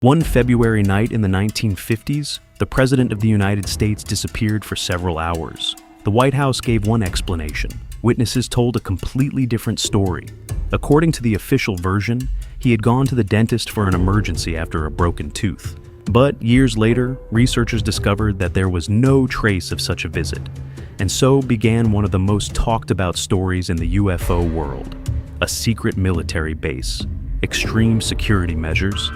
One February night in the 1950s, the President of the United States disappeared for several hours. The White House gave one explanation. Witnesses told a completely different story. According to the official version, he had gone to the dentist for an emergency after a broken tooth. But years later, researchers discovered that there was no trace of such a visit. And so began one of the most talked about stories in the UFO world: a secret military base, extreme security measures,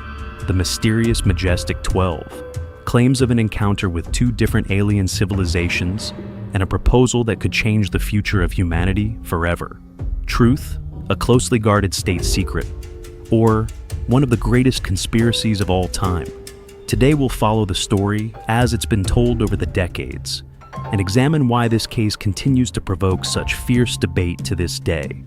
the mysterious Majestic 12, claims of an encounter with two different alien civilizations, and a proposal that could change the future of humanity forever. Truth, a closely guarded state secret, or one of the greatest conspiracies of all time. Today we'll follow the story as it's been told over the decades, and examine why this case continues to provoke such fierce debate to this day.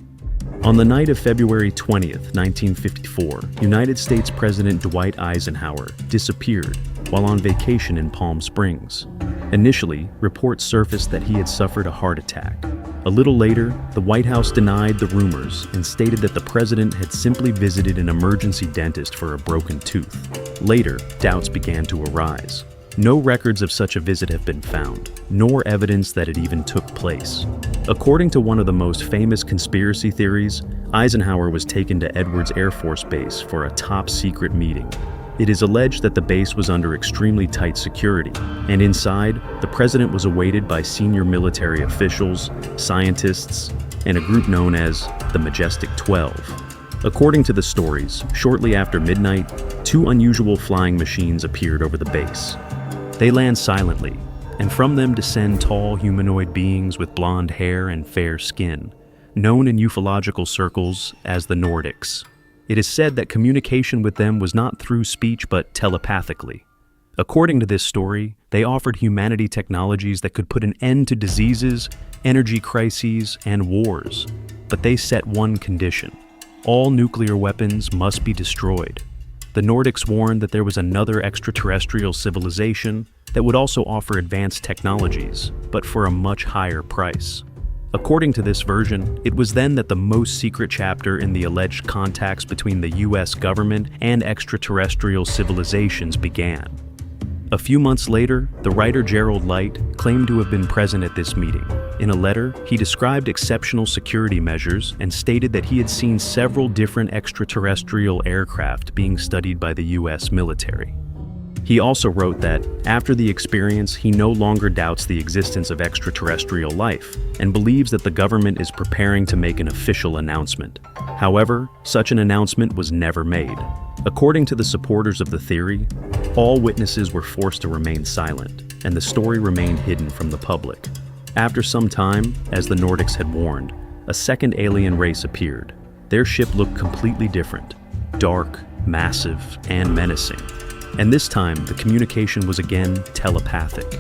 On the night of February 20th, 1954, United States President Dwight Eisenhower disappeared while on vacation in Palm Springs. Initially, reports surfaced that he had suffered a heart attack. A little later, the White House denied the rumors and stated that the president had simply visited an emergency dentist for a broken tooth. Later, doubts began to arise. No records of such a visit have been found, nor evidence that it even took place. According to one of the most famous conspiracy theories, Eisenhower was taken to Edwards Air Force Base for a top-secret meeting. It is alleged that the base was under extremely tight security, and inside, the president was awaited by senior military officials, scientists, and a group known as the Majestic 12. According to the stories, shortly after midnight, two unusual flying machines appeared over the base. They land silently, and from them descend tall humanoid beings with blonde hair and fair skin, known in ufological circles as the Nordics. It is said that communication with them was not through speech but telepathically. According to this story, they offered humanity technologies that could put an end to diseases, energy crises, and wars. But they set one condition: all nuclear weapons must be destroyed. The Nordics warned that there was another extraterrestrial civilization that would also offer advanced technologies, but for a much higher price. According to this version, it was then that the most secret chapter in the alleged contacts between the US government and extraterrestrial civilizations began. A few months later, the writer Gerald Light claimed to have been present at this meeting. In a letter, he described exceptional security measures and stated that he had seen several different extraterrestrial aircraft being studied by the US military. He also wrote that, after the experience, he no longer doubts the existence of extraterrestrial life and believes that the government is preparing to make an official announcement. However, such an announcement was never made. According to the supporters of the theory, all witnesses were forced to remain silent, and the story remained hidden from the public. After some time, as the Nordics had warned, a second alien race appeared. Their ship looked completely different: dark, massive, and menacing. And this time, the communication was again telepathic.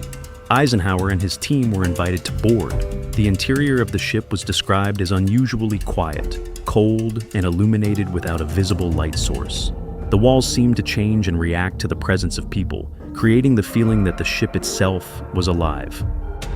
Eisenhower and his team were invited to board. The interior of the ship was described as unusually quiet, cold, and illuminated without a visible light source. The walls seemed to change and react to the presence of people, creating the feeling that the ship itself was alive.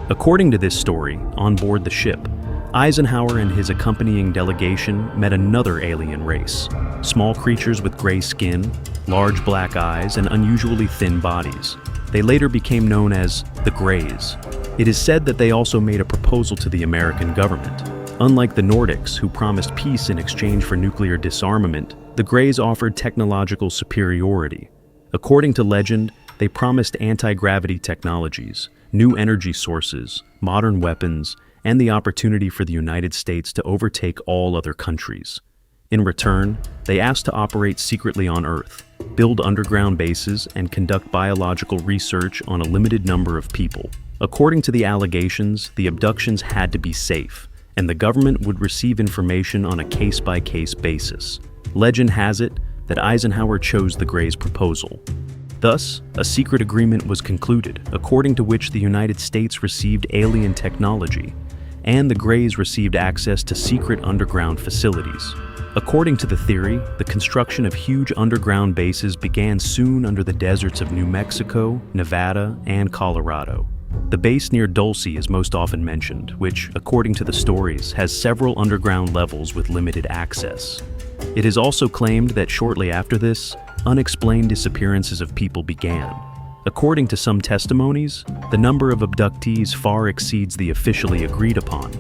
According to this story, on board the ship, Eisenhower and his accompanying delegation met another alien race: small creatures with gray skin, large black eyes, and unusually thin bodies. They later became known as the Greys. It is said that they also made a proposal to the American government. Unlike the Nordics, who promised peace in exchange for nuclear disarmament, the Greys offered technological superiority. According to legend, they promised anti-gravity technologies, new energy sources, modern weapons, and the opportunity for the United States to overtake all other countries. In return, they asked to operate secretly on Earth, build underground bases, and conduct biological research on a limited number of people. According to the allegations, the abductions had to be safe, and the government would receive information on a case-by-case basis. Legend has it that Eisenhower chose the Greys' proposal. Thus, a secret agreement was concluded, according to which the United States received alien technology, and the Greys received access to secret underground facilities. According to the theory, the construction of huge underground bases began soon under the deserts of New Mexico, Nevada, and Colorado. The base near Dulce is most often mentioned, which, according to the stories, has several underground levels with limited access. It is also claimed that shortly after this, unexplained disappearances of people began. According to some testimonies, the number of abductees far exceeds the officially agreed upon,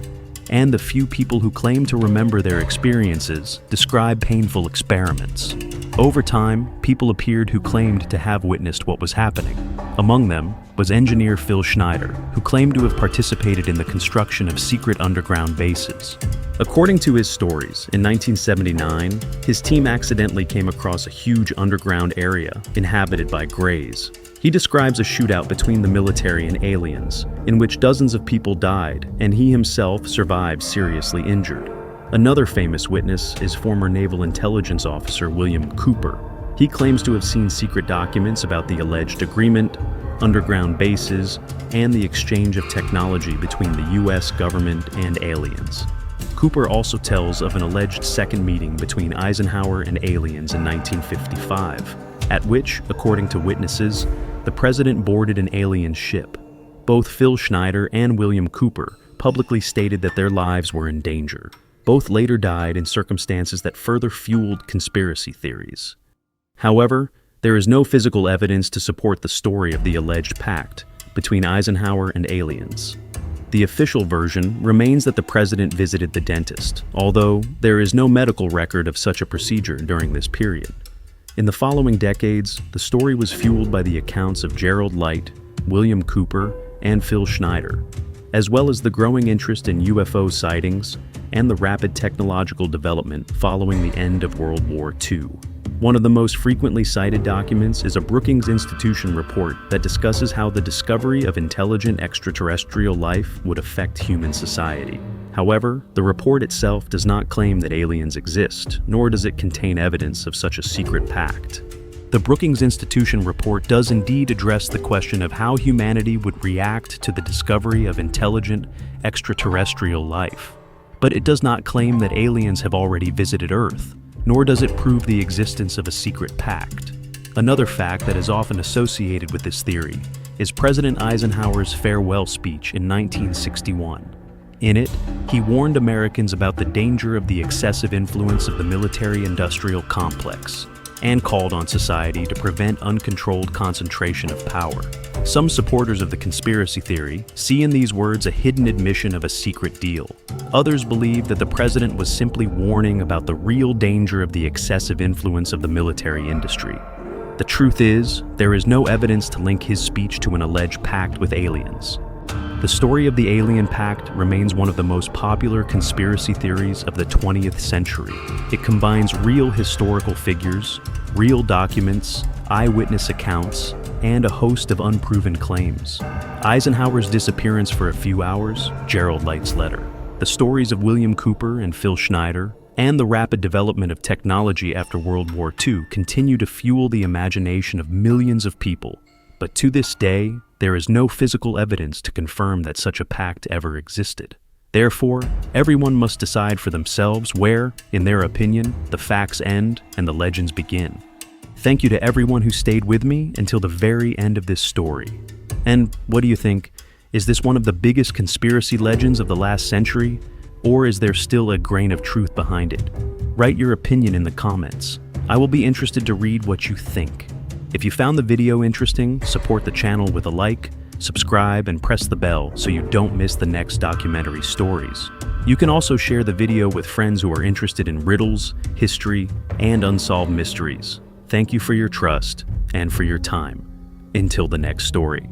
and the few people who claim to remember their experiences describe painful experiments. Over time, people appeared who claimed to have witnessed what was happening. Among them was engineer Phil Schneider, who claimed to have participated in the construction of secret underground bases. According to his stories, in 1979, his team accidentally came across a huge underground area inhabited by Greys. He describes a shootout between the military and aliens, in which dozens of people died, and he himself survived seriously injured. Another famous witness is former Naval Intelligence Officer William Cooper. He claims to have seen secret documents about the alleged agreement, underground bases, and the exchange of technology between the US government and aliens. Cooper also tells of an alleged second meeting between Eisenhower and aliens in 1955, at which, according to witnesses, the president boarded an alien ship. Both Phil Schneider and William Cooper publicly stated that their lives were in danger. Both later died in circumstances that further fueled conspiracy theories. However, there is no physical evidence to support the story of the alleged pact between Eisenhower and aliens. The official version remains that the president visited the dentist, although there is no medical record of such a procedure during this period. In the following decades, the story was fueled by the accounts of Gerald Light, William Cooper, and Phil Schneider, as well as the growing interest in UFO sightings and the rapid technological development following the end of World War II. One of the most frequently cited documents is a Brookings Institution report that discusses how the discovery of intelligent extraterrestrial life would affect human society. However, the report itself does not claim that aliens exist, nor does it contain evidence of such a secret pact. The Brookings Institution report does indeed address the question of how humanity would react to the discovery of intelligent extraterrestrial life, but it does not claim that aliens have already visited Earth, nor does it prove the existence of a secret pact. Another fact that is often associated with this theory is President Eisenhower's farewell speech in 1961. In it, he warned Americans about the danger of the excessive influence of the military-industrial complex and called on society to prevent uncontrolled concentration of power. Some supporters of the conspiracy theory see in these words a hidden admission of a secret deal. Others believe that the president was simply warning about the real danger of the excessive influence of the military industry. The truth is, there is no evidence to link his speech to an alleged pact with aliens. The story of the alien pact remains one of the most popular conspiracy theories of the 20th century. It combines real historical figures, real documents, eyewitness accounts, and a host of unproven claims. Eisenhower's disappearance for a few hours, Gerald Light's letter, the stories of William Cooper and Phil Schneider, and the rapid development of technology after World War II continue to fuel the imagination of millions of people. But to this day, there is no physical evidence to confirm that such a pact ever existed. Therefore, everyone must decide for themselves where, in their opinion, the facts end and the legends begin. Thank you to everyone who stayed with me until the very end of this story. And what do you think? Is this one of the biggest conspiracy legends of the last century? Or is there still a grain of truth behind it? Write your opinion in the comments. I will be interested to read what you think. If you found the video interesting, support the channel with a like, subscribe, and press the bell so you don't miss the next documentary stories. You can also share the video with friends who are interested in riddles, history, and unsolved mysteries. Thank you for your trust and for your time. Until the next story.